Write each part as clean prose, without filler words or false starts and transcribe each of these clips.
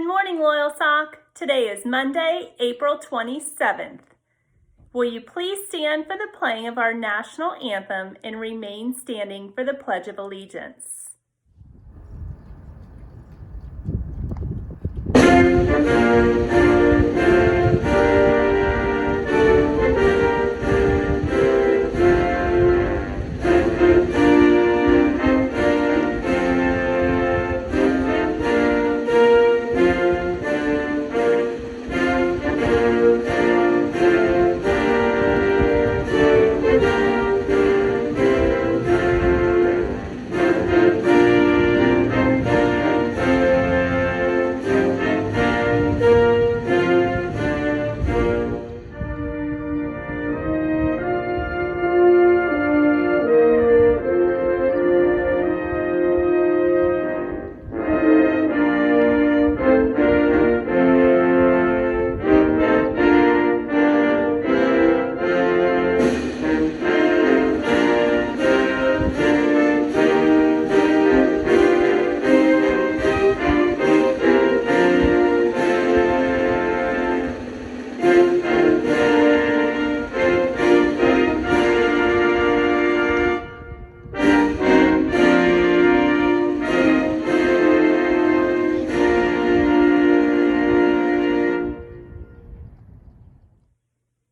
Good morning, Loyal Sock. Today is Monday, April 27th. Will you please stand for the playing of our national anthem and remain standing for the Pledge of Allegiance?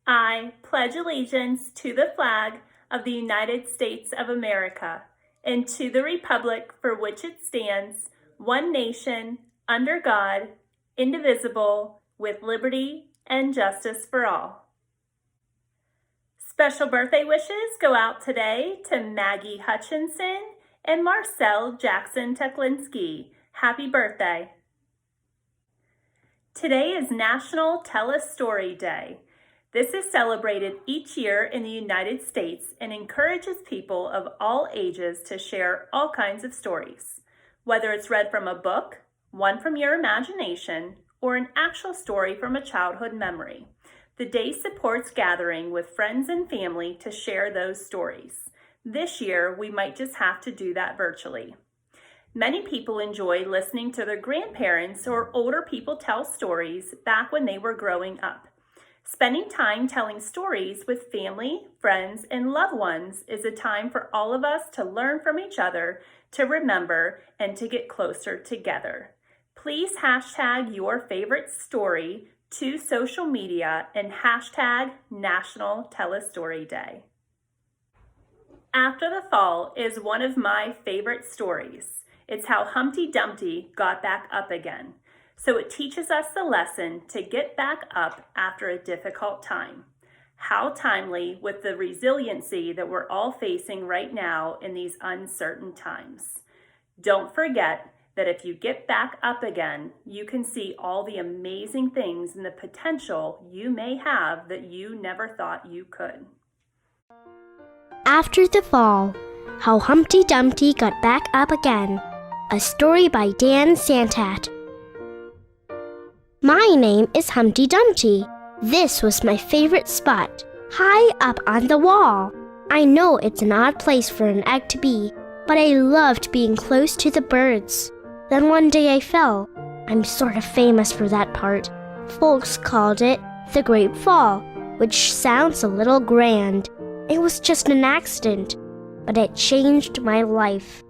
I pledge allegiance to the flag of the United States of America and to the republic for which it stands, one nation, under God, indivisible, with liberty and justice for all. Special birthday wishes go out today to Maggie Hutchinson and Marcel Jackson Teklinski. Happy birthday. Today is National Tell a Story Day. This is celebrated each year in the United States and encourages people of all ages to share all kinds of stories, whether it's read from a book, one from your imagination, or an actual story from a childhood memory. The day supports gathering with friends and family to share those stories. This year, we might just have to do that virtually. Many people enjoy listening to their grandparents or older people tell stories back when they were growing up. Spending time telling stories with family, friends, and loved ones is a time for all of us to learn from each other, to remember, and to get closer together. Please hashtag your favorite story to social media and hashtag National Tell a Story Day. After the Fall is one of my favorite stories. It's how Humpty Dumpty got back up again. So it teaches us the lesson to get back up after a difficult time. How timely with the resiliency that we're all facing right now in these uncertain times. Don't forget that if you get back up again, you can see all the amazing things and the potential you may have that you never thought you could. After the Fall, How Humpty Dumpty Got Back Up Again. A story by Dan Santat. My name is Humpty Dumpty. This was my favorite spot, high up on the wall. I know it's an odd place for an egg to be, but I loved being close to the birds. Then one day I fell. I'm sort of famous for that part. Folks called it the Great Fall, which sounds a little grand. It was just an accident, but it changed my life.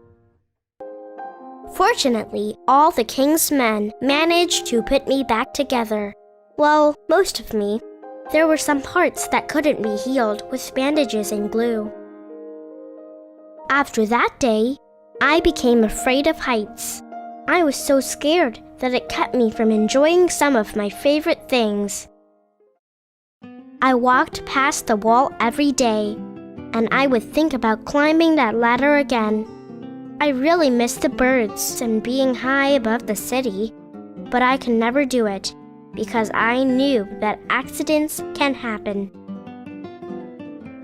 Fortunately, all the king's men managed to put me back together. Well, most of me. There were some parts that couldn't be healed with bandages and glue. After that day, I became afraid of heights. I was so scared that it kept me from enjoying some of my favorite things. I walked past the wall every day, and I would think about climbing that ladder again. I really miss the birds and being high above the city, but I could never do it because I knew that accidents can happen.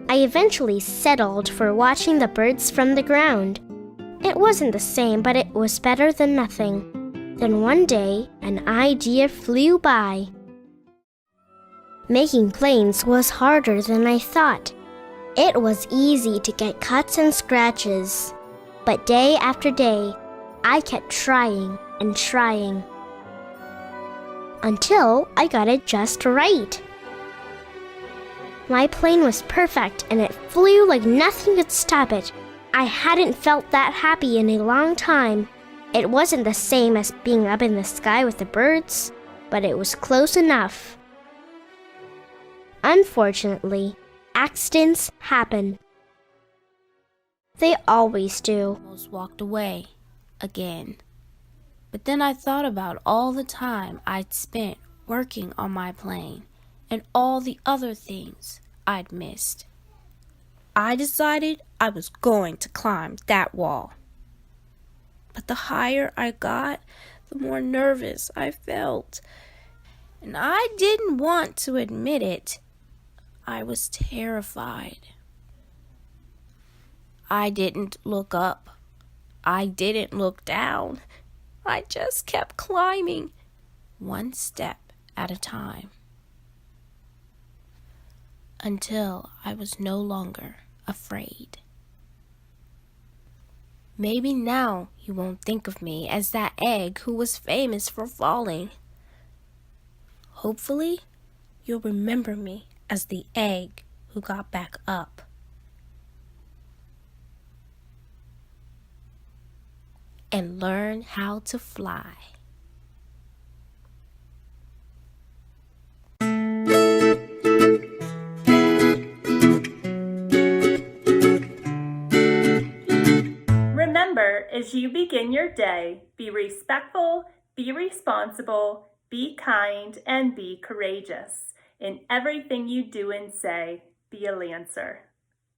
I eventually settled for watching the birds from the ground. It wasn't the same, but it was better than nothing. Then one day, an idea flew by. Making planes was harder than I thought. It was easy to get cuts and scratches. But day after day, I kept trying and trying. until I got it just right. My plane was perfect and it flew like nothing could stop it. I hadn't felt that happy in a long time. It wasn't the same as being up in the sky with the birds, but it was close enough. Unfortunately, accidents happen. They always do. Almost walked away again. But then I thought about all the time I'd spent working on my plane and all the other things I'd missed. I decided I was going to climb that wall. But the higher I got, the more nervous I felt. And I didn't want to admit it. I was terrified. I didn't look up. I didn't look down. I just kept climbing, one step at a time, until I was no longer afraid. Maybe now you won't think of me as that egg who was famous for falling. Hopefully, you'll remember me as the egg who got back up. And learn how to fly. Remember, as you begin your day, be respectful, be responsible, be kind, and be courageous. In everything you do and say, be a Lancer.